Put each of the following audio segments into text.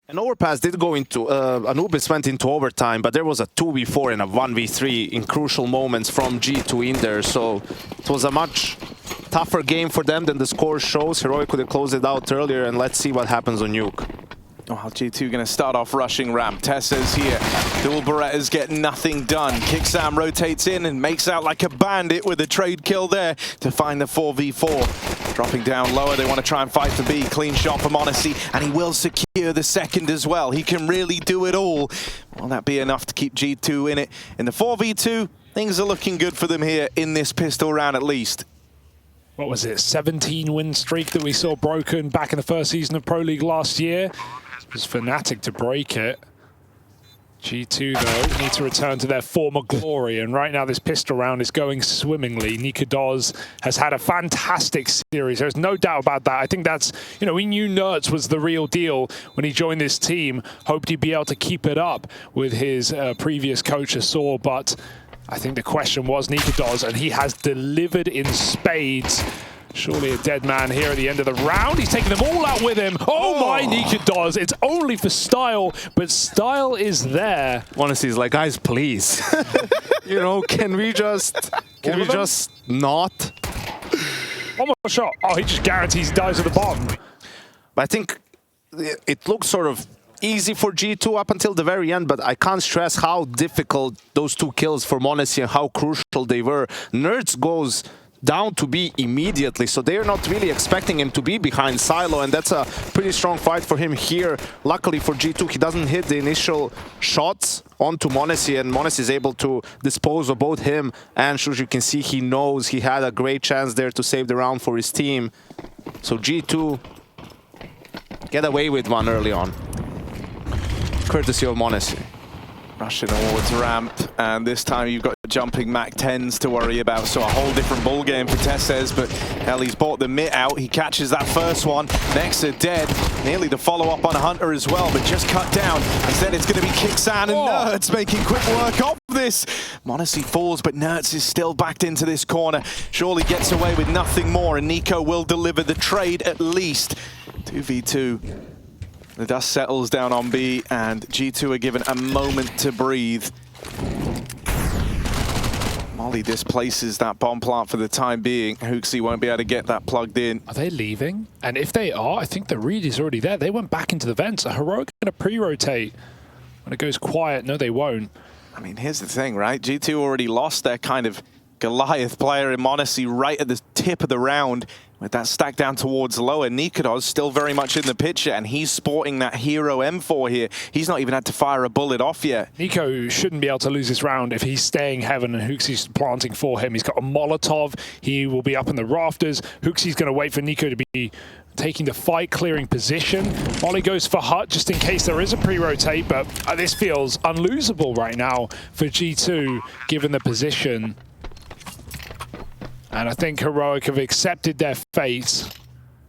An overpass did go into, Anubis went into overtime, but there was a 2v4 and a 1v3 in crucial moments from G2 in there, so it was a much tougher game for them than the score shows. Heroic could have closed it out earlier, and let's see what happens on Nuke. Well, G2 going to start off rushing ramp. Tessa's here. Dual Berettas get nothing done. Kicksam rotates in and makes out like a bandit with a trade kill there to find the 4v4. Dropping down lower, they want to try and fight for B. Clean shot from Odyssey, and he will secure the second as well. He can really do it all. Will that be enough to keep G2 in it? In the 4v2, things are looking good for them here in this pistol round at least. What was it, 17-win streak that we saw broken back in the first season of Pro League last year? It was Fnatic to break it. G2, though, need to return to their former glory, and right now this pistol round is going swimmingly. Katowice has had a fantastic series. There's no doubt about that. I think that's, you know, we knew Nerds was the real deal when he joined this team. Hoped he'd be able to keep it up with his previous coach, Asor, but I think the question was Katowice, and he has delivered in spades. Surely a dead man here at the end of the round. He's taking them all out with him. Oh my, Katowice. It's only for Style, but Style is there. Honestly, he's like, guys, please. You know, can we just not? One more shot. Oh, he just guarantees he dies at the bottom. But I think it looks sort of easy for G2 up until the very end, but I can't stress how difficult those two kills for Monacy and how crucial they were. Nerds goes down to B immediately, so they're not really expecting him to be behind Silo, and that's a pretty strong fight for him here. Luckily for G2, he doesn't hit the initial shots onto Monacy, and Monacy is able to dispose of both him and Shuj. You can see he knows he had a great chance there to save the round for his team. So G2 get away with one early on, courtesy of Monacy. Rushing towards ramp, and this time you've got jumping Mac 10s to worry about, so a whole different ball game for Tesses, but Ellie's bought the mitt out. He catches that first one. Nexa dead. Nearly the follow-up on a Hunter as well, but just cut down. Instead, it's going to be Kicksan and Nerds making quick work of this. Monacy falls, but Nerds is still backed into this corner. Surely gets away with nothing more, and Nico will deliver the trade at least. 2v2. The dust settles down on B, and G2 are given a moment to breathe. Molly displaces that bomb plant for the time being. Hooksy won't be able to get that plugged in. Are they leaving? And if they are, I think the read is already there. They went back into the vents. Are Heroic going to pre-rotate when it goes quiet? No, they won't. I mean, here's the thing, right? G2 already lost their kind of Goliath player in Monacy right at the tip of the round. With that stack down towards lower, Katowice still very much in the picture, and he's sporting that hero M4 here. He's not even had to fire a bullet off yet. Nico shouldn't be able to lose this round if he's staying heaven and Hooksy's planting for him. He's got a Molotov. He will be up in the rafters. Hooksy's going to wait for Nico to be taking the fight, clearing position. Molly goes for Hut just in case there is a pre-rotate, but this feels unlosable right now for G2, given the position. And I think Heroic have accepted their fate.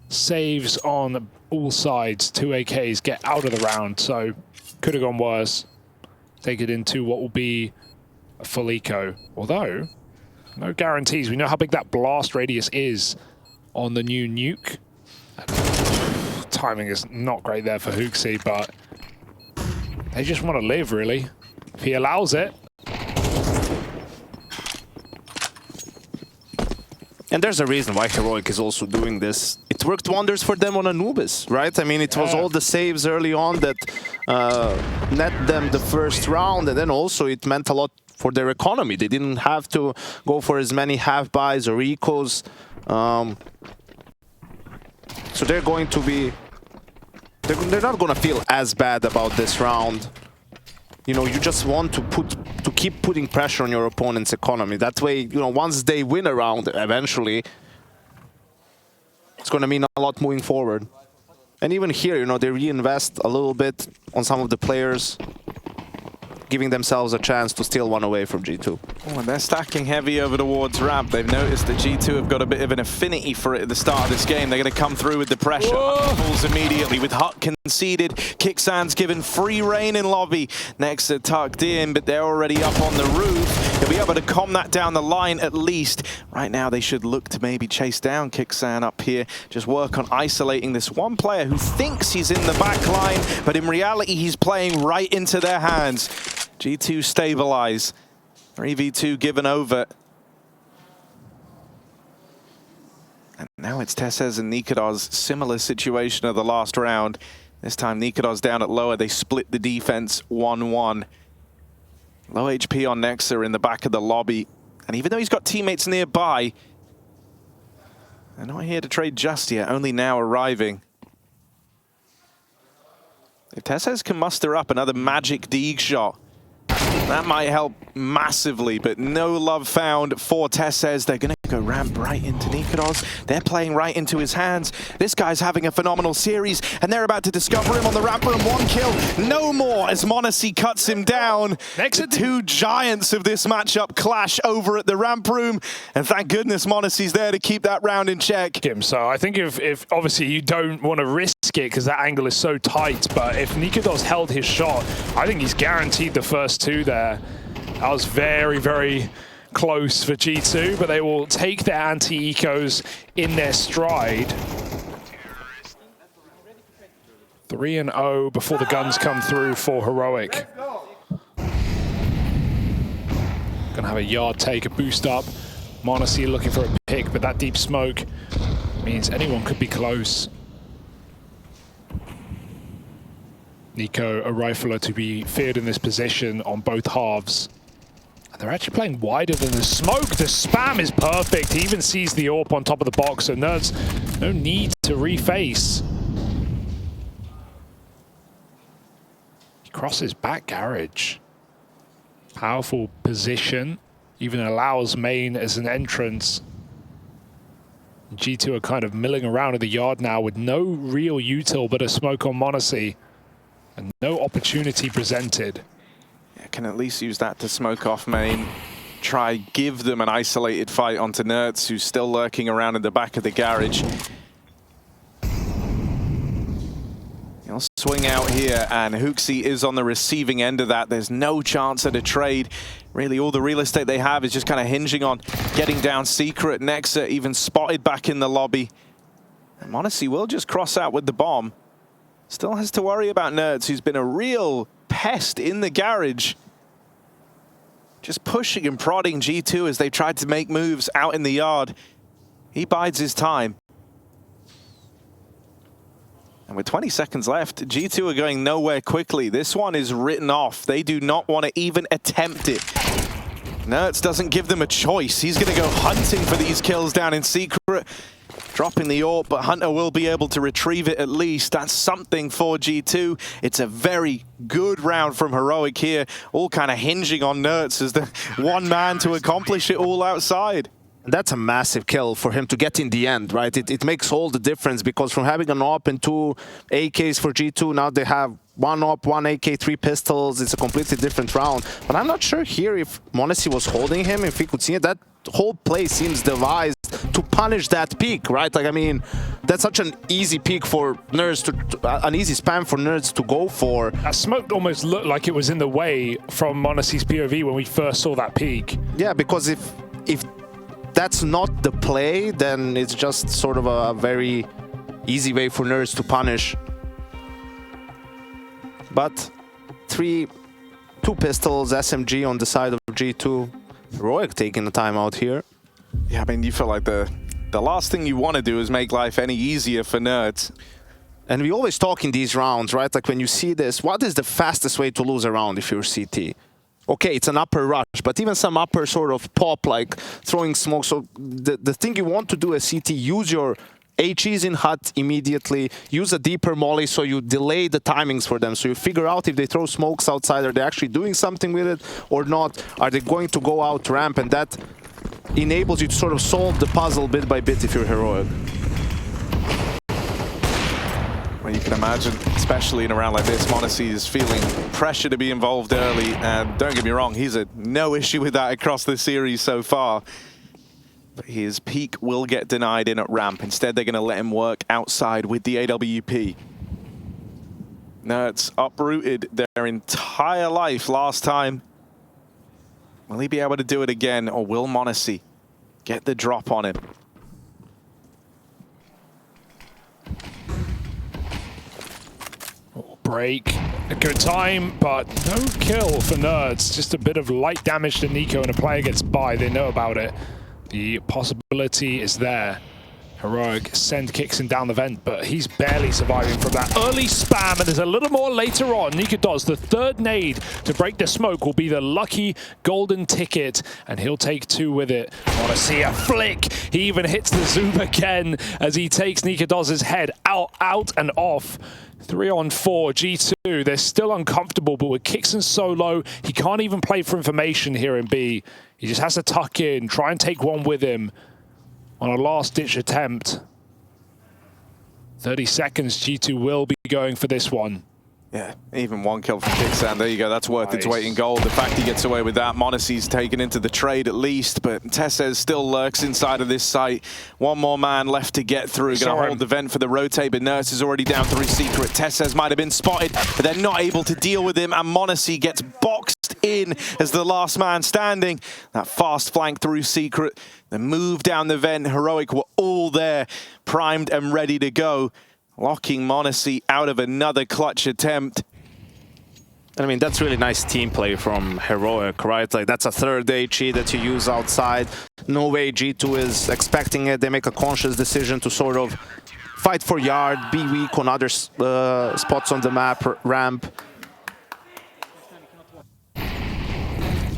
Saves on all sides. 2 AKs get out of the round, so could have gone worse. Take it into what will be a full eco. Although, no guarantees. We know how big that blast radius is on the new Nuke. Timing is not great there for Hooksy, but they just want to live, really. If he allows it. And there's a reason why Heroic is also doing this. It worked wonders for them on Anubis, right? I mean, it was all the saves early on that net them the first round, and then also it meant a lot for their economy. They didn't have to go for as many half-buys or ecos. So they're going to be... They're not going to feel as bad about this round. You know, you just want to keep putting pressure on your opponent's economy. That way, you know, once they win a round, eventually, it's going to mean a lot moving forward. And even here, you know, they reinvest a little bit on some of the players, giving themselves a chance to steal one away from G2. Oh, and they're stacking heavy over towards ramp. They've noticed that G2 have got a bit of an affinity for it at the start of this game. They're going to come through with the pressure. Falls immediately with Hut conceded. Kicksan's given free reign in lobby. Nexa tucked in, but they're already up on the roof. He'll be able to calm that down the line at least. Right now, they should look to maybe chase down Kixan up here. Just work on isolating this one player who thinks he's in the back line, but in reality, he's playing right into their hands. G2 stabilize. 3v2 given over. And now it's Tessez and Nikados, similar situation of the last round. This time Nikados down at lower, they split the defense 1-1. Low HP on Nexa in the back of the lobby. And even though he's got teammates nearby, they're not here to trade just yet, only now arriving. If Tessez can muster up another magic Deeg shot, that might help massively, but no love found for Tessez. They're going to go ramp right into Nikados. They're playing right into his hands. This guy's having a phenomenal series, and they're about to discover him on the ramp room. One kill, no more, as Monacy cuts him down. The two giants of this matchup clash over at the ramp room, and thank goodness Monacy's there to keep that round in check. So I think if obviously you don't want to risk it because that angle is so tight, but if Nikados held his shot, I think he's guaranteed the first two there. That was very, very close for G2, but they will take their anti-ecos in their stride. 3-0 before the guns come through for Heroic. Gonna have a yard take, a boost up. Monacy looking for a pick, but that deep smoke means anyone could be close. Nico, a rifler to be feared in this position on both halves. And they're actually playing wider than the smoke. The spam is perfect. He even sees the AWP on top of the box, so Nerds, no need to reface. He crosses back garage. Powerful position. Even allows main as an entrance. G2 are kind of milling around in the yard now with no real util but a smoke on Monacy. And no opportunity presented. Yeah, can at least use that to smoke off main. Try give them an isolated fight onto Nerds, who's still lurking around in the back of the garage. He'll swing out here, and Hooksy is on the receiving end of that. There's no chance at a trade. Really, all the real estate they have is just kind of hinging on getting down secret. Nexa even spotted back in the lobby. And Monacy will just cross out with the bomb. Still has to worry about Nerds, who's been a real pest in the garage. Just pushing and prodding G2 as they tried to make moves out in the yard. He bides his time. And with 20 seconds left, G2 are going nowhere quickly. This one is written off. They do not want to even attempt it. Nerds doesn't give them a choice. He's going to go hunting for these kills down in secret. Dropping the AWP, but Hunter will be able to retrieve it at least. That's something for G2. It's a very good round from Heroic here, all kind of hinging on Nerds as the one man to accomplish it all outside. That's a massive kill for him to get in the end, right? It makes all the difference, because from having an AWP and 2 AKs for G2, now they have 1 AWP, 1 AK, 3 pistols. It's a completely different round. But I'm not sure here if Monacy was holding him, if he could see it. That whole play seems devised to punish that peak, right? Like, I mean, that's such an easy peak for Nerds to an easy spam for Nerds to go for. That smoke almost looked like it was in the way from Monacy's POV when we first saw that peak. Yeah, because if that's not the play, then it's just sort of a very easy way for Nerds to punish. But 2 pistols, SMG on the side of G2. Heroic taking the timeout here. Yeah, I mean, you feel like the last thing you want to do is make life any easier for Nerds. And we always talk in these rounds, right? Like, when you see this, what is the fastest way to lose a round if you're CT? Okay, it's an upper rush, but even some upper sort of pop, like throwing smoke. So the thing you want to do as CT, use your HEs in hut immediately, use a deeper molly so you delay the timings for them. So you figure out if they throw smokes outside, are they actually doing something with it or not? Are they going to go out ramp? And that enables you to sort of solve the puzzle bit by bit if you're Heroic. Well, you can imagine, especially in a round like this, Monacy is feeling pressure to be involved early. And don't get me wrong, he's had no issue with that across the series so far. But his peak will get denied in at ramp. Instead, they're going to let him work outside with the AWP. Nerds uprooted their entire life last time. Will he be able to do it again, or will m0NESY get the drop on him? Break, a good time, but no kill for Nerds. Just a bit of light damage to Nico, and a player gets by. They know about it. The possibility is there. Heroic send kicks him down the vent, but he's barely surviving from that early spam, and there's a little more later on. Nikodos, the third nade to break the smoke, will be the lucky golden ticket, and he'll take 2 with it. Want to see a flick. He even hits the zoom again as he takes Nikodos' head out and off. 3-on-4, G2, they're still uncomfortable, but with Kixon so low, he can't even play for information here in B. He just has to tuck in, try and take one with him on a last-ditch attempt. 30 seconds, G2 will be going for this one. Yeah, even 1 kill from Kixan. There you go. That's worth its weight in gold. The fact he gets away with that, m0NESY's taken into the trade at least, but TeSeS still lurks inside of this site. 1 more man left to get through. Going to hold the vent for the rotate, but Nurse is already down through Secret. TeSeS might have been spotted, but they're not able to deal with him, and m0NESY gets boxed in as the last man standing. That fast flank through Secret, the move down the vent. Heroic were all there, primed and ready to go, locking m0NESY out of another clutch attempt. I mean, that's really nice team play from Heroic, right? Like, that's a third HE that you use outside. No way G2 is expecting it. They make a conscious decision to sort of fight for yard, be weak on other spots on the map, ramp.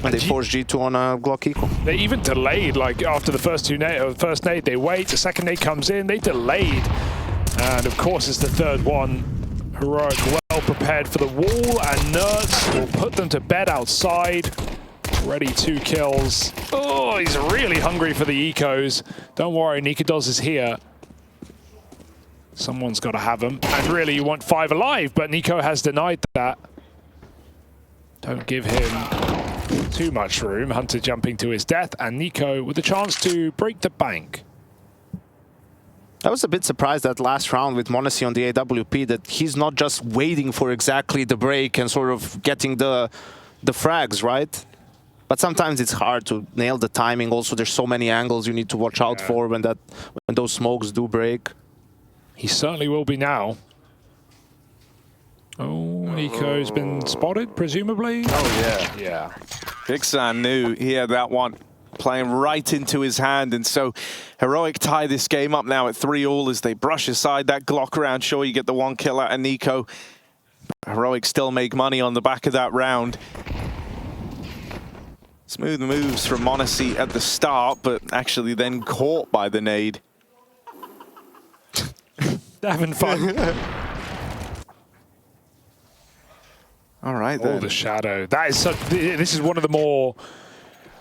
And they force G2 on a Glock equal. They even delayed, like, after the first nade, they wait. The second nade comes in, they delayed. And of course, it's the third one. Heroic well prepared for the wall, and Nerds will put them to bed outside. Already 2 kills. Oh, he's really hungry for the ecos. Don't worry, Nikodos is here. Someone's got to have him. And really, you want 5 alive, but Nico has denied that. Don't give him too much room. Hunter jumping to his death, and Nico with a chance to break the bank. I was a bit surprised that last round with m0NESY on the AWP that he's not just waiting for exactly the break and sort of getting the frags, right? But sometimes it's hard to nail the timing. Also, there's so many angles you need to watch out for when those smokes do break. He certainly will be now. Oh, Nico's been spotted, presumably. Oh, yeah. Yeah. Kixan knew he had that one playing right into his hand, and so Heroic tie this game up now at 3-all as they brush aside that Glock round. Sure, you get the 1 kill out of Nico. Heroic still make money on the back of that round. Smooth moves from m0NESY at the start, but actually then caught by the nade. Having fun. All right, then. Oh, the shadow. That is such, this is one of the more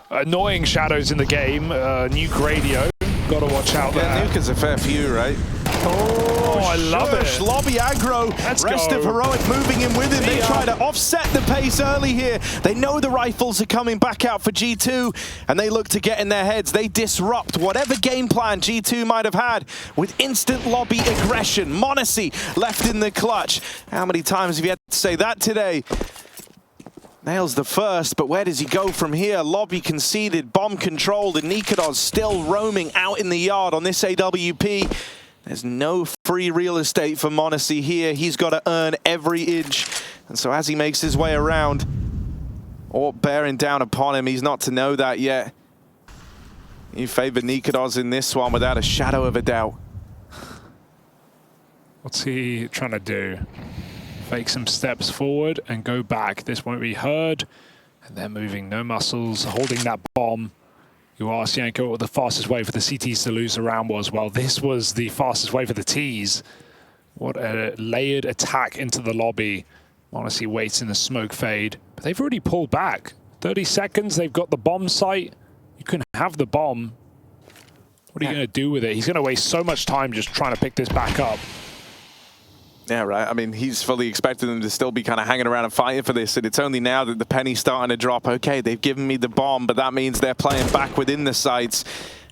annoying shadows in the game. Nuke radio. Got to watch out there. Nuke is a fair few, right? Oh, I love it. Lobby aggro. Rest of Heroic moving in with him. They try to offset the pace early here. They know the rifles are coming back out for G2, and they look to get in their heads. They disrupt whatever game plan G2 might have had with instant lobby aggression. m0NESY left in the clutch. How many times have you had to say that today? Nails the first, but where does he go from here? Lobby conceded, bomb controlled, and Nikodos still roaming out in the yard on this AWP. There's no free real estate for m0NESY here. He's got to earn every inch. And so as he makes his way around, or bearing down upon him, he's not to know that yet. You favor Nikodos in this one without a shadow of a doubt. What's he trying to do? Fake some steps forward and go back. This won't be heard. And they're moving, no muscles, holding that bomb. You asked Yanko what the fastest way for the CTs to lose the round was. Well, this was the fastest way for the Ts. What a layered attack into the lobby. m0NESY waits in the smoke fade. But they've already pulled back. 30 seconds, they've got the bomb site. You can have the bomb. What are you going to do with it? He's going to waste so much time just trying to pick this back up. Yeah, right. I mean, he's fully expecting them to still be kind of hanging around and fighting for this, and it's only now that the penny's starting to drop. Okay, they've given me the bomb, but that means they're playing back within the sites.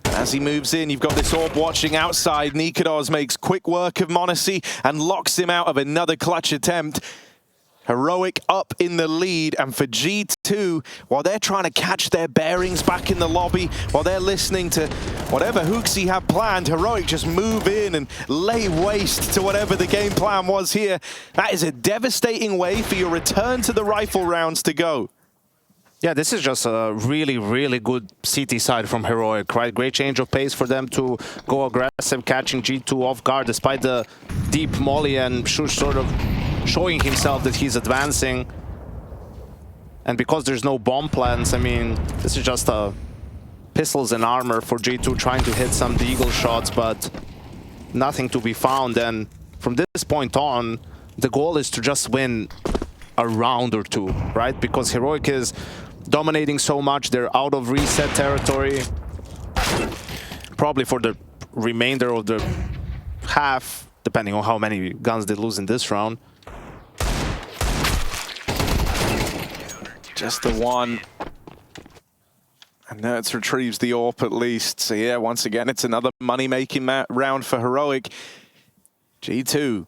As he moves in, you've got this orb watching outside. Nikodos makes quick work of m0NESY and locks him out of another clutch attempt. Heroic up in the lead, and for G2, while they're trying to catch their bearings back in the lobby, while they're listening to whatever Hooksy had planned, Heroic just move in and lay waste to whatever the game plan was here. That is a devastating way for your return to the rifle rounds to go. Yeah, this is just a really, really good CT side from Heroic, right? Great change of pace for them to go aggressive, catching G2 off guard despite the deep molly, and Shush sort of showing himself that he's advancing. And because there's no bomb plans, I mean, this is just pistols and armor for G2 trying to hit some deagle shots, but nothing to be found. And from this point on, the goal is to just win a round or two, right? Because Heroic is dominating so much, they're out of reset territory. Probably for the remainder of the half, depending on how many guns they lose in this round. Just the one. And Nertz retrieves the AWP at least. So yeah, once again, it's another money-making round for Heroic. G2,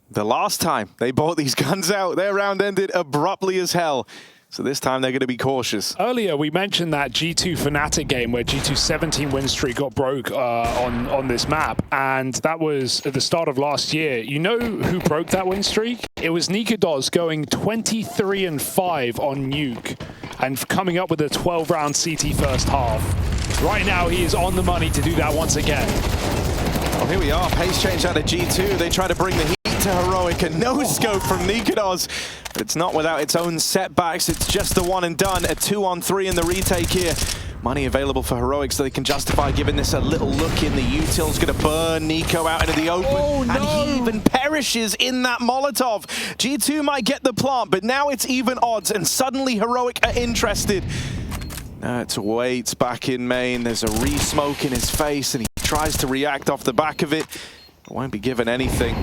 the last time they bought these guns out, their round ended abruptly as hell. So this time they're going to be cautious. Earlier, we mentioned that G2 Fnatic game where G2's 17 win streak got broke on this map. And that was at the start of last year. You know who broke that win streak? It was Nikados going 23-5 on Nuke and coming up with a 12-round CT first half. Right now, he is on the money to do that once again. Well, here we are. Pace change out of G2. They try to bring the heat to Heroic, and no scope from Nikados. But it's not without its own setbacks. It's just the one and done. A 2-on-3 in the retake here. Money available for Heroic so they can justify giving this a little look in. The util's going to burn Nico out into the open. Oh, no. And he even perishes in that Molotov. G2 might get the plant, but now it's even odds, and suddenly Heroic are interested. Nertz waits back in main. There's a re-smoke in his face, and he tries to react off the back of it. Won't be given anything.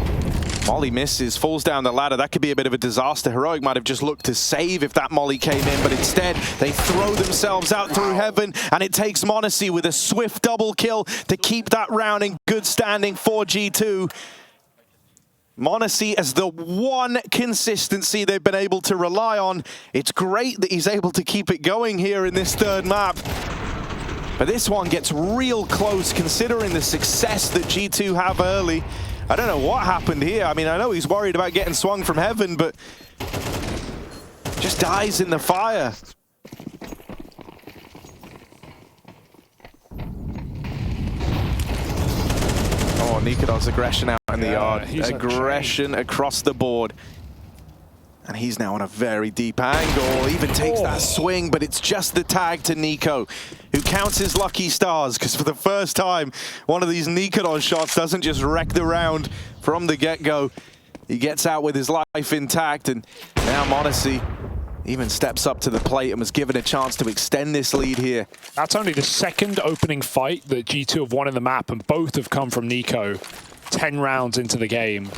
Molly misses, falls down the ladder. That could be a bit of a disaster. Heroic might have just looked to save if that molly came in, but instead they throw themselves out through heaven, and it takes m0NESY with a swift double kill to keep that round in good standing for G2. m0NESY as the one consistency they've been able to rely on. It's great that he's able to keep it going here in this third map. But this one gets real close considering the success that G2 have early. I don't know what happened here. I mean, I know he's worried about getting swung from heaven, but just dies in the fire. Oh, Nikados' aggression out in the yard. Aggression across the board. And he's now on a very deep angle, even takes that swing, but it's just the tag to Nico, who counts his lucky stars, because for the first time, one of these Nikados shots doesn't just wreck the round from the get-go. He gets out with his life intact, and now m0NESY even steps up to the plate and was given a chance to extend this lead here. That's only the second opening fight that G2 have won in the map, and both have come from Nico. 10 rounds into the game.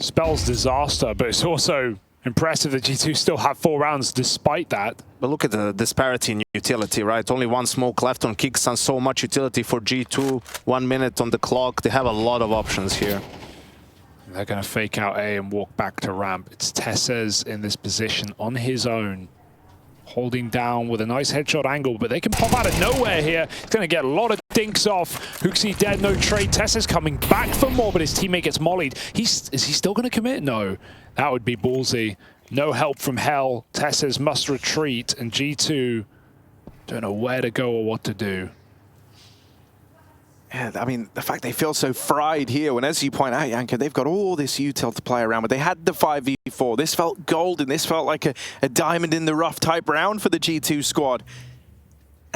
Spells disaster, but it's also impressive that G2 still have 4 rounds despite that. But look at the disparity in utility, right? Only one smoke left on Kickstun, so much utility for G2. 1 minute on the clock. They have a lot of options here. They're going to fake out A and walk back to ramp. It's Tesses in this position on his own, holding down with a nice headshot angle, but they can pop out of nowhere here. He's going to get a lot of dinks off. Hooksy dead, no trade. Tesses coming back for more, but his teammate gets mollied. Is he still going to commit? No. That would be ballsy. No help from Hell. Tesses must retreat, and G2 don't know where to go or what to do. Yeah, I mean, the fact they feel so fried here, when, as you point out, Janka, they've got all this util to play around with. They had the 5v4. This felt golden. This felt like a diamond in the rough type round for the G2 squad.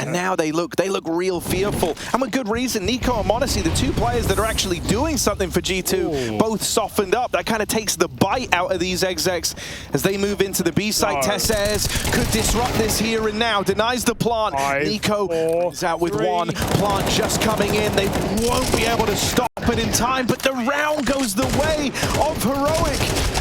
And now they look real fearful. And with good reason. Nico and m0NESY, the two players that are actually doing something for G2, both softened up. That kind of takes the bite out of these execs as they move into the B site. Tesses could disrupt this here and now. Denies the plant. Nico is out with 1. Plant just coming in. They won't be able to stop it in time, but the round goes the way of Heroic.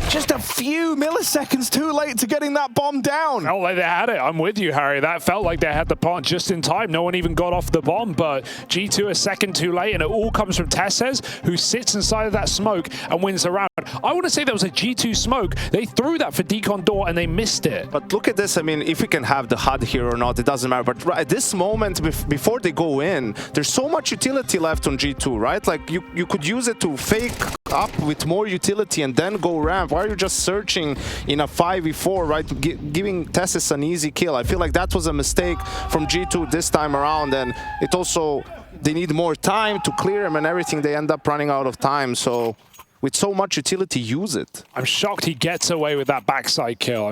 just a few milliseconds too late to getting that bomb down. Felt like they had it. I'm with you, Harry. That felt like they had the plant just in time. No one even got off the bomb, but G2 a second too late, and it all comes from Tesses, who sits inside of that smoke and wins the round. I want to say that was a G2 smoke. They threw that for Decon Door, and they missed it. But look at this. I mean, if we can have the HUD here or not, it doesn't matter. But at this moment, before they go in, there's so much utility left on G2, right? Like, you could use it to fake up with more utility and then go ramp. Why are you just searching in a 5v4, right? Giving Tessis an easy kill. I feel like that was a mistake from G2 this time around, and it also, they need more time to clear him and everything. They end up running out of time, so with so much utility, use it. I'm shocked he gets away with that backside kill.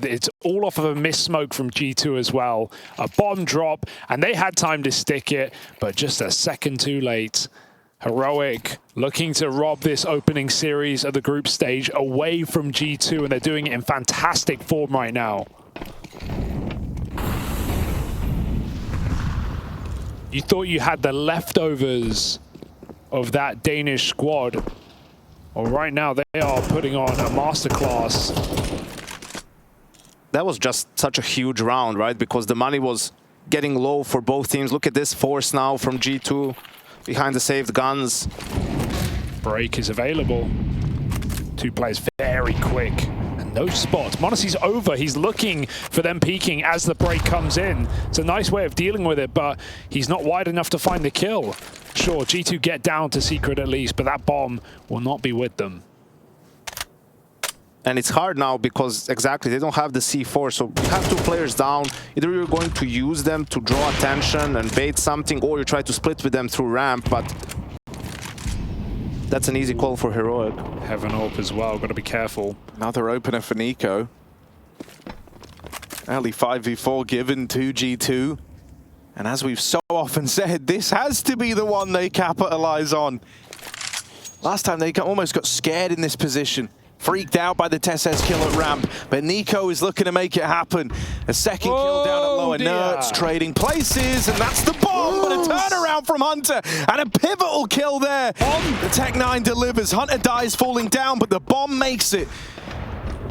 It's all off of a missed smoke from G2 as well. A bomb drop, and they had time to stick it, but just a second too late. Heroic looking to rob this opening series of the group stage away from G2, and they're doing it in fantastic form right now. You thought you had the leftovers of that Danish squad. Well, right now they are putting on a masterclass. That was just such a huge round, right? Because the money was getting low for both teams. Look at this force now from G2 behind the saved guns. Break is available. Two players very quick. And no spots. m0NESY's over. He's looking for them peeking as the break comes in. It's a nice way of dealing with it, but he's not wide enough to find the kill. Sure, G2 get down to Secret at least, but that bomb will not be with them. And it's hard now because, exactly, they don't have the C4, so you have two players down. Either you're going to use them to draw attention and bait something, or you try to split with them through ramp, but that's an easy call for Heroic. Heaven Orb as well, got to be careful. Another opener for Nico. Early 5v4 given to G2. And as we've so often said, this has to be the one they capitalize on. Last time they almost got scared in this position. Freaked out by the Tesses kill at ramp, but Nico is looking to make it happen. A second kill down at lower. Nerds trading places, and that's the bomb, but a turnaround from Hunter, and a pivotal kill there. The Tech-9 delivers. Hunter dies falling down, but the bomb makes it.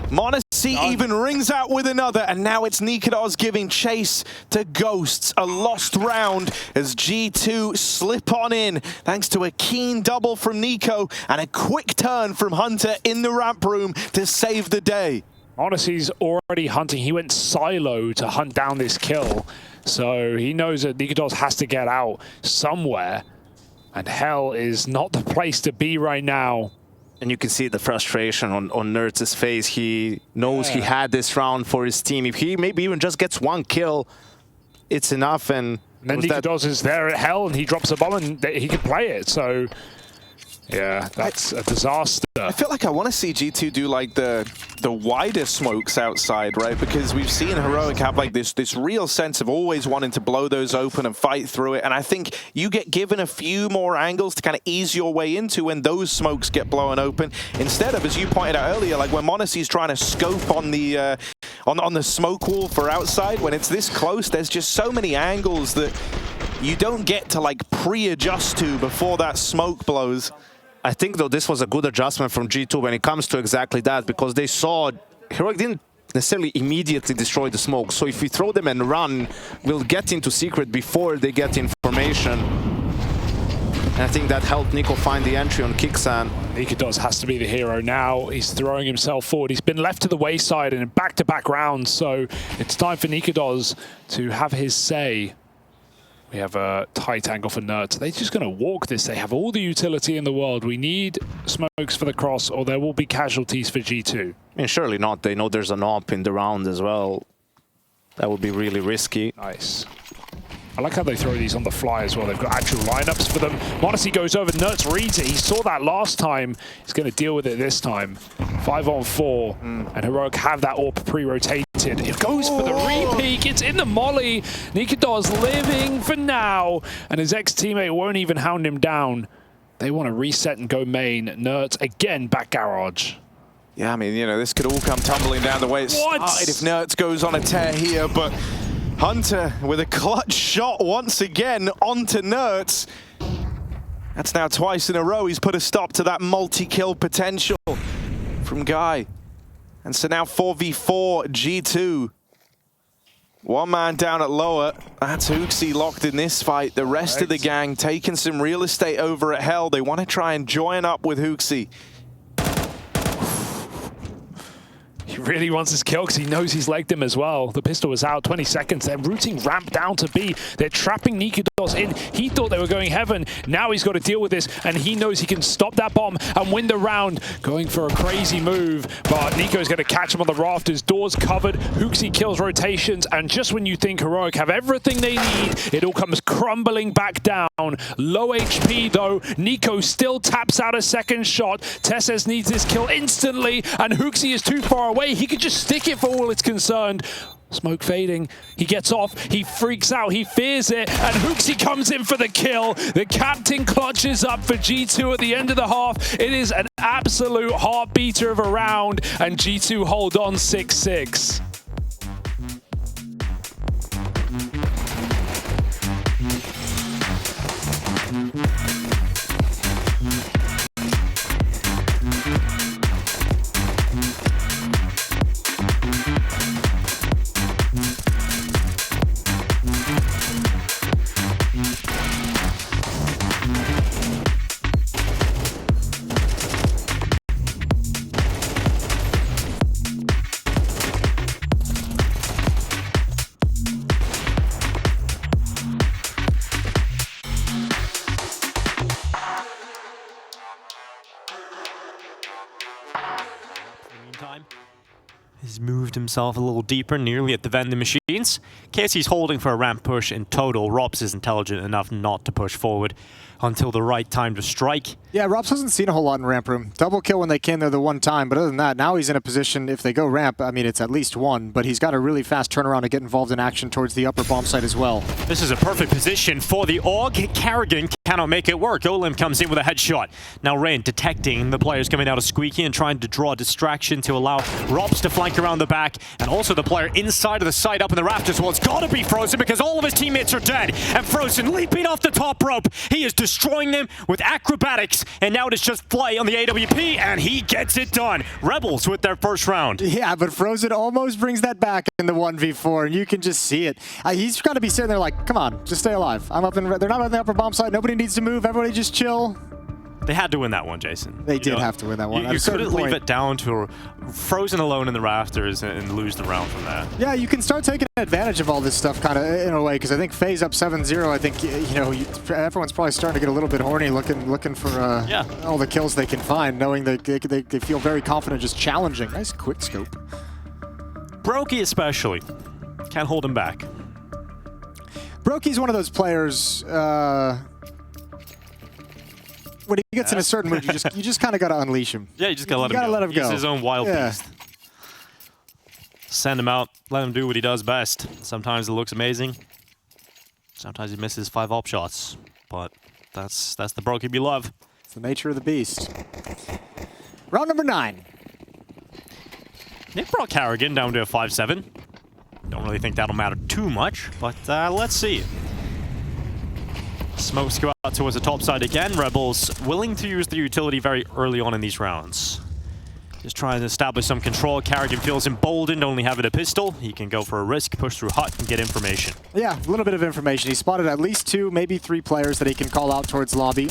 m0NESY even rings out with another, and now it's Nikodos giving chase to Ghosts. A lost round as G2 slip on in, thanks to a keen double from Nico and a quick turn from Hunter in the ramp room to save the day. m0NESY's already hunting. He went silo to hunt down this kill, so he knows that Nikodos has to get out somewhere, and hell is not the place to be right now. And you can see the frustration on Nerds' face. He knows he had this round for his team. If he maybe even just gets one kill, it's enough. And then Nikodos is there at hell, and he drops a bomb, and he can play it. So, yeah, that's a disaster. I feel like I want to see G2 do like the wider smokes outside, right? Because we've seen Heroic have like this real sense of always wanting to blow those open and fight through it. And I think you get given a few more angles to kind of ease your way into when those smokes get blown open. Instead of, as you pointed out earlier, like when m0NESY's trying to scope on the smoke wall for outside, when it's this close, there's just so many angles that you don't get to like pre-adjust to before that smoke blows. I think, though, this was a good adjustment from G2 when it comes to exactly that, because they saw Heroic didn't necessarily immediately destroy the smoke. So if we throw them and run, we'll get into Secret before they get information. And I think that helped Nico find the entry on Kixan. Nikodos has to be the hero now. He's throwing himself forward. He's been left to the wayside in back-to-back rounds, so it's time for Nikodos to have his say. We have a tight angle for Nerds. They're just going to walk this. They have all the utility in the world. We need smokes for the cross, or there will be casualties for G2. I mean, surely not. They know there's an AWP in the round as well. That would be really risky. Nice. I like how they throw these on the fly as well. They've got actual lineups for them. m0NESY goes over. Nerds reads it. He saw that last time. He's going to deal with it this time. 5-on-4. And Heroic have that AWP pre-rotated. It goes for the re-peek. It's in the molly. Nikodos living for now. And his ex-teammate won't even hound him down. They want to reset and go main. Nerds again back garage. Yeah, I mean, you know, this could all come tumbling down the way it started if Nerds goes on a tear here, but Hunter with a clutch shot once again onto Nerds. That's now twice in a row he's put a stop to that multi-kill potential. from Guy. And so now 4v4 G2. One man down at lower. That's Hooksy locked in this fight. The rest of the gang taking some real estate over at Hell. They want to try and join up with Hooksy. He really wants his kill because he knows he's legged him as well. The pistol was out, 20 seconds. They're routing ramp down to B. They're trapping Katowice in. He thought they were going heaven. Now he's got to deal with this, and he knows he can stop that bomb and win the round. Going for a crazy move, but Nico's going to catch him on the rafters. Doors covered. Hooksy kills rotations, and just when you think Heroic have everything they need, it all comes crumbling back down. Low HP though. Nico still taps out a second shot. Tesses needs this kill instantly, and Hooksy is too far away. He could just stick it for all it's concerned. Smoke fading. He gets off. He freaks out. He fears it. And Hooksy comes in for the kill. The captain clutches up for G2 at the end of the half. It is an absolute heartbeater of a round. And G2 hold on 6-6. He's moved himself a little deeper, nearly at the vending machines. Casey's holding for a ramp push in total. Robs is intelligent enough not to push forward until the right time to strike. Yeah, Robs hasn't seen a whole lot in ramp room. Double kill when they came there the one time, but other than that, now he's in a position, if they go ramp, I mean, it's at least one, but he's got a really fast turnaround to get involved in action towards the upper bomb site as well. This is a perfect position for the AUG. Karrigan cannot make it work. Olim comes in with a headshot. Now Rain detecting the players coming out of Squeaky and trying to draw a distraction to allow Robs to flank around the back, and also the player inside of the site up in the rafters. Well, it's got to be Frozen because all of his teammates are dead, and Frozen leaping off the top rope. He is destroying them with acrobatics, and now it is just Flay on the AWP, and he gets it done. Rebels with their first round. Yeah, but Frozen almost brings that back in the 1v4, and you can just see it. He's got to be sitting there like, come on, just stay alive. I'm up in, they're not on the upper bomb site. Nobody needs to move. Everybody just chill. They had to win that one, Jason. They did have to win that one. You couldn't leave it down to Frozen alone in the rafters and lose the round from that. Yeah, you can start taking advantage of all this stuff kind of in a way, because I think FaZe up 7-0. I think, you know, everyone's probably starting to get a little bit horny looking for all the kills they can find, knowing that they feel very confident just challenging. Nice quick scope. Brokey especially. Can't hold him back. Brokey's one of those players, when he gets in a certain mood, you just kind of got to unleash him. Yeah, you just got to let him go. He's his own wild beast. Send him out, let him do what he does best. Sometimes it looks amazing. Sometimes he misses 5 op shots. But that's the Brokey we love. It's the nature of the beast. Round number 9. They brought Karrigan down to a 5-7. Don't really think that'll matter too much, but let's see. Smokes go out towards the top side again. Rebels willing to use the utility very early on in these rounds. Just trying to establish some control. Karrigan feels emboldened, only having a pistol. He can go for a risk, push through hut, and get information. Yeah, a little bit of information. He spotted at least 2, maybe 3 players that he can call out towards lobby.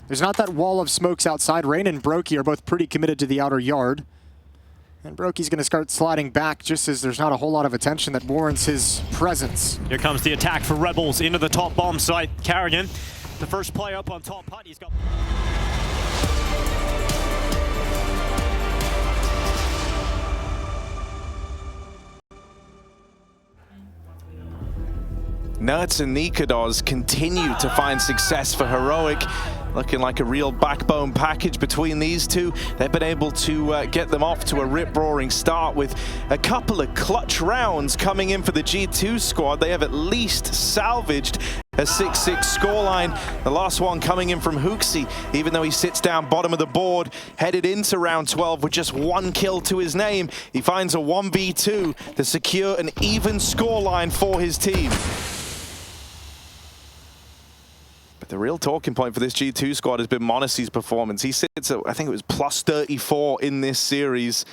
There's not that wall of smokes outside. Rain and Brokey are both pretty committed to the outer yard. And Brokey's going to start sliding back just as there's not a whole lot of attention that warrants his presence. Here comes the attack for Rebels into the top bomb site. Karrigan, the first player up on top hut. He's got... Nuts and Katowice continue to find success for Heroic. Looking like a real backbone package between these two. They've been able to get them off to a rip-roaring start with a couple of clutch rounds coming in for the G2 squad. They have at least salvaged a 6-6 scoreline. The last one coming in from Hooksy, even though he sits down bottom of the board, headed into round 12 with just 1 kill to his name. He finds a 1v2 to secure an even scoreline for his team. The real talking point for this G2 squad has been m0NESY's performance. He sits at, I think it was plus 34 in this series.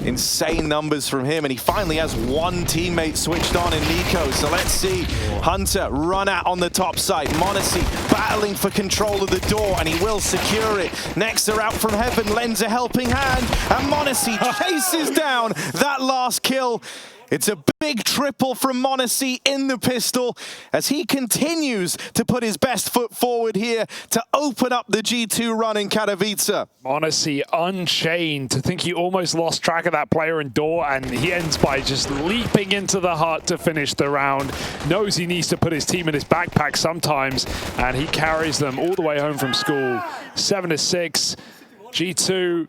Insane numbers from him, and he finally has one teammate switched on in Nico. So let's see Hunter run out on the top side. m0NESY battling for control of the door, and he will secure it. Nexa out from heaven lends a helping hand, and m0NESY chases down that last kill. It's a big triple from m0NESY in the pistol as he continues to put his best foot forward here to open up the G2 run in Katowice. m0NESY unchained. To think he almost lost track of that player in door, and he ends by just leaping into the hut to finish the round. Knows he needs to put his team in his backpack sometimes, and he carries them all the way home from school. 7-6. G2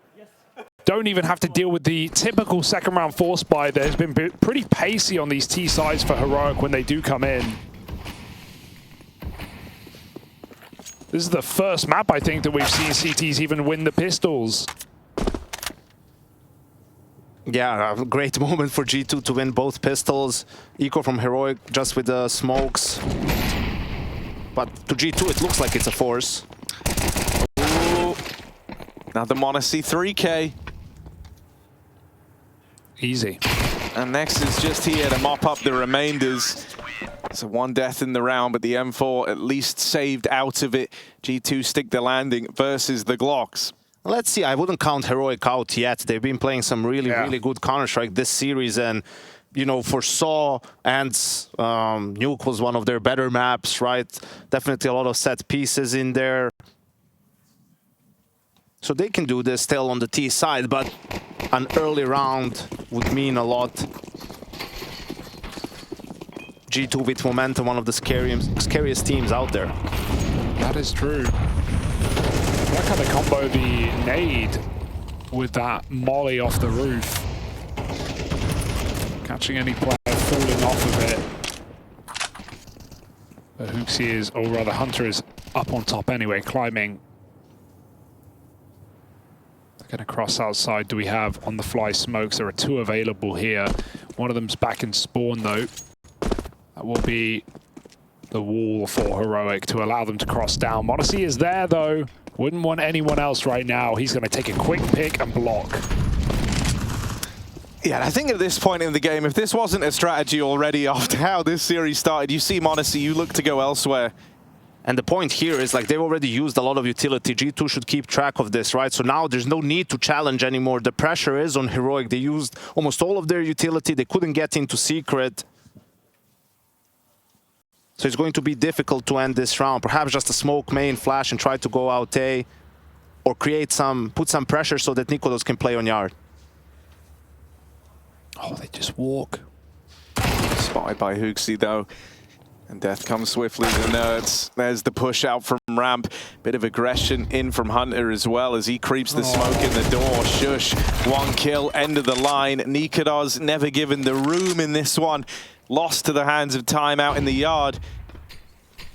don't even have to deal with the typical second round force buy. There's been pretty pacey on these T sides for Heroic when they do come in. This is the first map, I think, that we've seen CTs even win the pistols. Yeah, a great moment for G2 to win both pistols. Eco from Heroic just with the smokes. But to G2, it looks like it's a force. Ooh. Now the m0NESY 3K. Easy. And next is just here to mop up the remainders. So one death in the round, but the M4 at least saved out of it. G2 stick the landing versus the Glocks. Let's see, I wouldn't count Heroic out yet. They've been playing some really good Counter-Strike this series, and you know, for Saw and Nuke was one of their better maps, right? Definitely a lot of set pieces in there. So they can do this still on the T side, but an early round would mean a lot. G2 with momentum, one of the scariest teams out there. That is true. That kind of combo the nade with that molly off the roof. Catching any player falling off of it. But Hooksy is, or rather Hunter is up on top anyway, climbing. Going to cross outside. Do we have on the fly smokes? There are two available here. One of them's back in spawn though. That will be the wall for Heroic to allow them to cross down. m0NESY is there though. Wouldn't want anyone else right now. He's going to take a quick pick and block. Yeah, I think at this point in the game, if this wasn't a strategy already after how this series started, you see m0NESY, you look to go elsewhere. And the point here is, like, they've already used a lot of utility. G2 should keep track of this, right? So now there's no need to challenge anymore. The pressure is on Heroic. They used almost all of their utility. They couldn't get into secret. So it's going to be difficult to end this round. Perhaps just a smoke main flash and try to go out A, or create some, put some pressure so that Nikodos can play on yard. Oh, they just walk. Spotted by Hooksy though. And death comes swiftly to Nerds. There's the push out from ramp. Bit of aggression in from Hunter as well as he creeps the smoke in the door. Shush, one kill, end of the line. Nikodos never given the room in this one. Lost to the hands of Time out in the yard.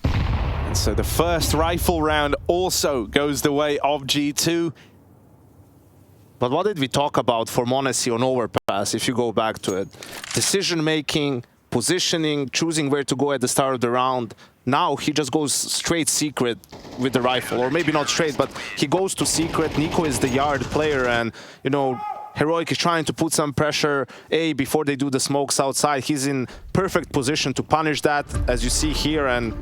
And so the first rifle round also goes the way of G2. But what did we talk about for m0NESY on overpass, if you go back to it? Decision-making, positioning, choosing where to go at the start of the round. Now he just goes straight secret with the rifle, or maybe not straight, but he goes to secret. Nico is the yard player, and you know, Heroic is trying to put some pressure A before they do the smokes outside. He's in perfect position to punish that, as you see here, and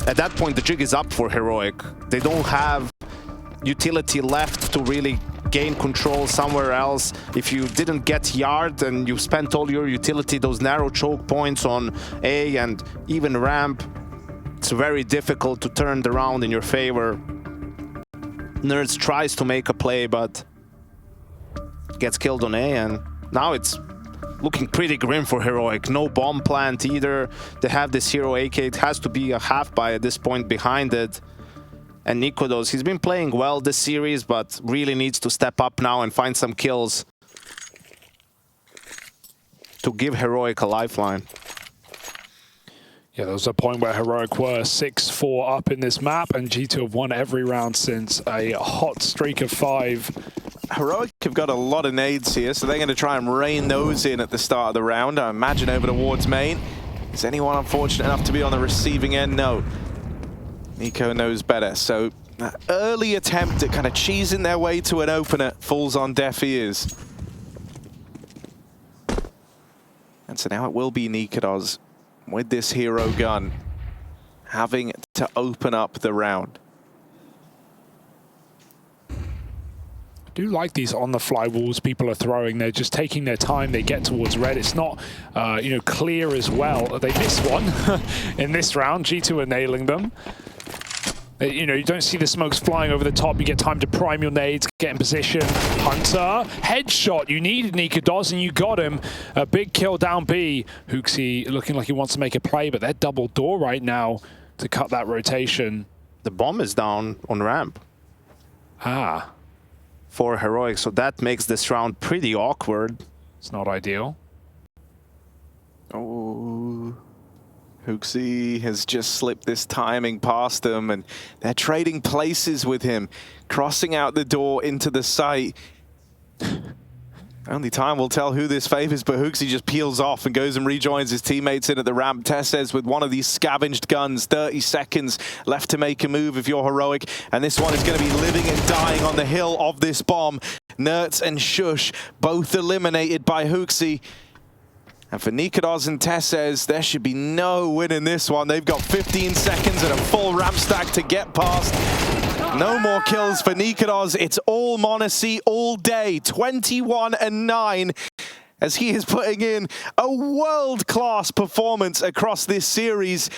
at that point the jig is up for Heroic. They don't have utility left to really gain control somewhere else. If you didn't get yard and you spent all your utility, those narrow choke points on A and even ramp, it's very difficult to turn the round in your favor. Nerds tries to make a play, but gets killed on A, and now it's looking pretty grim for Heroic. No bomb plant either. They have this hero AK. It has to be a half buy at this point behind it. And Nikodos, he's been playing well this series, but really needs to step up now and find some kills to give Heroic a lifeline. Yeah, there was a point where Heroic were 6-4 up in this map, and G2 have won every round since, a hot streak of 5. Heroic have got a lot of nades here, so they're going to try and rain those in at the start of the round. I imagine over towards main. Is anyone unfortunate enough to be on the receiving end? No. Nico knows better, so that early attempt at kind of cheesing their way to an opener falls on deaf ears. And so now it will be Nikados with this hero gun having to open up the round. I do like these on-the-fly walls people are throwing. They're just taking their time. They get towards red. It's not, you know, clear as well. They missed one in this round. G2 are nailing them. You know, you don't see the smokes flying over the top. You get time to prime your nades, get in position. Hunter, headshot. You needed Nikados, and you got him. A big kill down B. Hooksy looking like he wants to make a play, but they're double door right now to cut that rotation. The bomb is down on ramp Ah, for Heroic, so that makes this round pretty awkward. it's not ideal. Oh, Hooksy has just slipped this timing past them, and they're trading places with him, crossing out the door into the site. Only time will tell who this favors, but Hooksy just peels off and goes and rejoins his teammates in at the ramp. Tesses with one of these scavenged guns, 30 seconds left to make a move if you're Heroic, and this one is going to be living and dying on the hill of this bomb. Nertz and Shush both eliminated by Hooksy. And for Nikados and Tesses, there should be no win in this one. They've got 15 seconds and a full ramp stack to get past. No more kills for Nikados. It's all m0NESY all day, 21-9, as he is putting in a world-class performance across this series.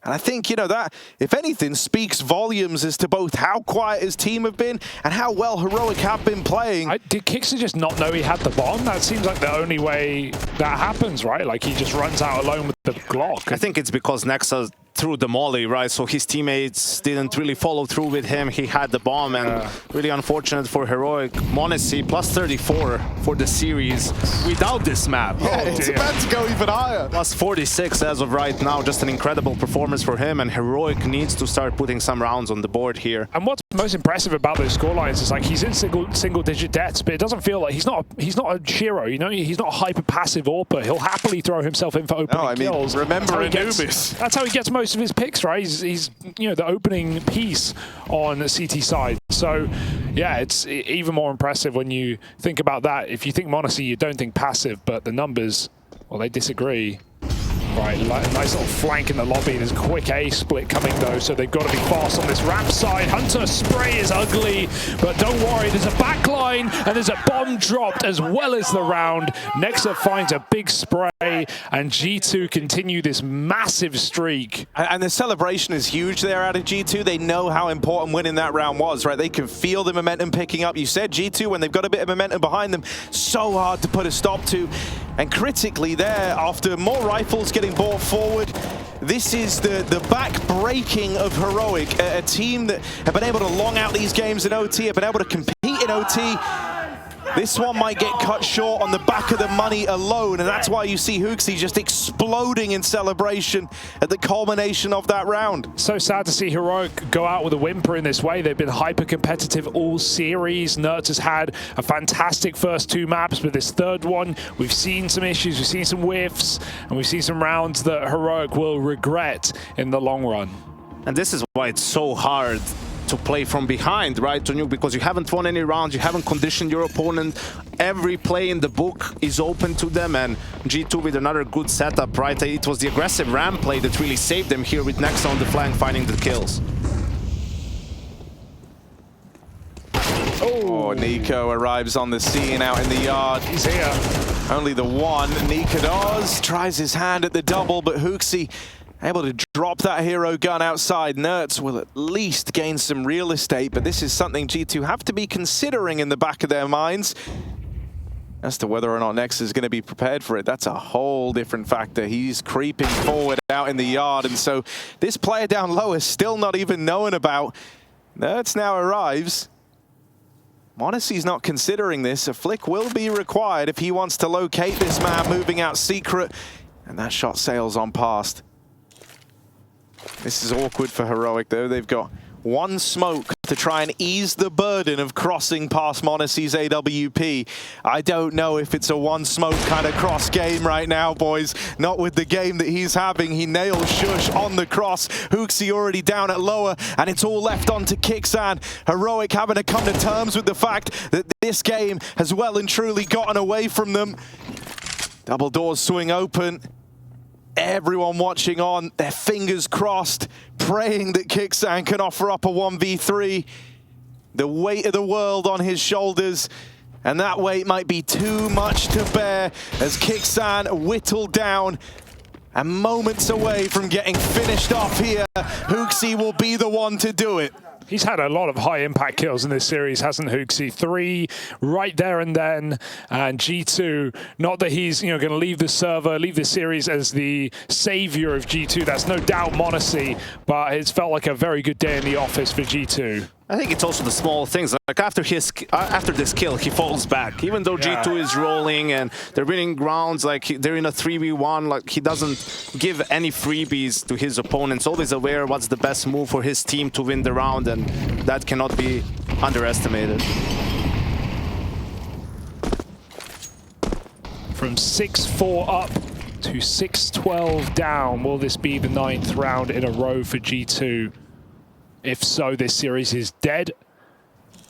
And I think, you know, that, if anything, speaks volumes as to both how quiet his team have been and how well Heroic have been playing. Did Kixer just not know he had the bomb? That seems like the only way that happens, right? Like he just runs out alone with the Glock. I think it's because Nexa threw the molly, right? So his teammates didn't really follow through with him. He had the bomb, and really unfortunate for Heroic. m0NESY plus 34 for the series without this map. Yeah, it's about to go even higher. Plus 46 as of right now. Just an incredible performance for him, and Heroic needs to start putting some rounds on the board here. And what's most impressive about those scorelines is like he's in single-digit deaths, but it doesn't feel like he's not a Shiro, you know? He's not a hyper-passive AWPer. He'll happily throw himself in for opening kills. Remember Anubis. That's how he gets most of his picks, right? He's you know, the opening piece on the CT side. So yeah, it's even more impressive when you think about that. If you think m0NESY, you don't think passive, but the numbers, well, they disagree. Right, nice little flank in the lobby. There's a quick A split coming though, so they've got to be fast on this ramp side. Hunter spray is ugly, but don't worry, there's a backline and there's a bomb dropped as well as the round. Nexa finds a big spray, and G2 continue this massive streak. And the celebration is huge there out of G2. They know how important winning that round was, right? They can feel the momentum picking up. You said G2, when they've got a bit of momentum behind them, so hard to put a stop to. And critically there, after more rifles getting brought forward, this is the back-breaking of Heroic, a team that have been able to long out these games in OT, have been able to compete in OT. This one might get cut short on the back of the money alone, and that's why you see Hooksy just exploding in celebration at the culmination of that round. So sad to see Heroic go out with a whimper in this way. They've been hyper-competitive all series. Nertz has had a fantastic first two maps, but this third one, we've seen some issues, we've seen some whiffs, and we've seen some rounds that Heroic will regret in the long run. And this is why it's so hard to play from behind, right, to Nuke, because you haven't won any rounds, you haven't conditioned your opponent. Every play in the book is open to them, and G2 with another good setup, right? It was the aggressive ramp play that really saved them here with Nexa on the flank finding the kills. Oh, Nico arrives on the scene out in the yard. He's here. Only the one. Nikados tries his hand at the double, but Hooksy able to drop that hero gun outside. Nertz will at least gain some real estate, but this is something G2 have to be considering in the back of their minds. As to whether or not Nexa is going to be prepared for it, that's a whole different factor. He's creeping forward out in the yard, and so this player down low is still not even known about. Nertz now arrives. m0NESY's not considering this. A flick will be required if he wants to locate this man moving out secret, and that shot sails on past. This is awkward for Heroic, though. They've got one smoke to try and ease the burden of crossing past Monacy's AWP. I don't know if it's a one smoke kind of cross game right now, boys. Not with the game that he's having. He nails Shush on the cross. Hooksy already down at lower, and it's all left on to Kixan. Heroic having to come to terms with the fact that this game has well and truly gotten away from them. Double doors swing open. Everyone watching on, their fingers crossed, praying that Kixan can offer up a 1v3. The weight of the world on his shoulders, and that weight might be too much to bear as Kixan whittled down and moments away from getting finished off here. Hooksy will be the one to do it. He's had a lot of high-impact kills in this series, hasn't Hooksy? 3 right there and then, and G2, not that he's going to leave the server, leave the series as the savior of G2. That's no doubt Monacy, but it's felt like a very good day in the office for G2. I think it's also the small things. Like after this kill, he falls back. Even though G2 is rolling and they're winning rounds, like they're in a 3v1, like he doesn't give any freebies to his opponents. Always aware what's the best move for his team to win the round, and that cannot be underestimated. From 6-4 up to 6-12 down, will this be the 9th round in a row for G2? If so, this series is dead,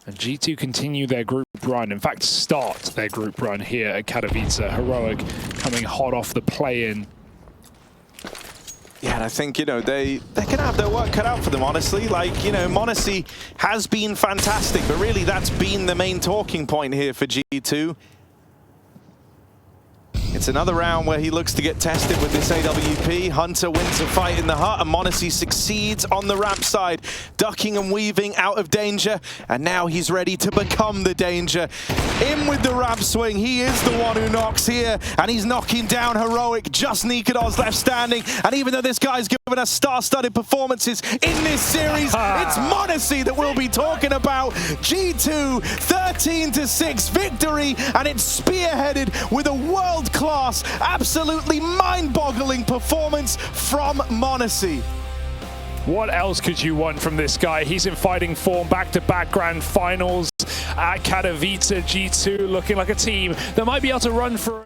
and G2 continue their group run. In fact, start their group run here at Katowice. Heroic coming hot off the play-in. Yeah, and I think, they can have their work cut out for them, honestly. Like, Monacy has been fantastic, but really that's been the main talking point here for G2. It's another round where he looks to get tested with this AWP. Hunter wins a fight in the hut, and Monacy succeeds on the ramp side, ducking and weaving out of danger, and now he's ready to become the danger. In with the ramp swing, he is the one who knocks here, and he's knocking down Heroic. Just Nikados left standing, and even though this guy's given us star-studded performances in this series, it's Monacy that we'll be talking about. G2, 13-6 victory, and it's spearheaded with a world-class, absolutely mind-boggling performance from Monacy. What else could you want from this guy? He's in fighting form, back-to-back grand finals at Katowice. G2 looking like a team that might be able to run for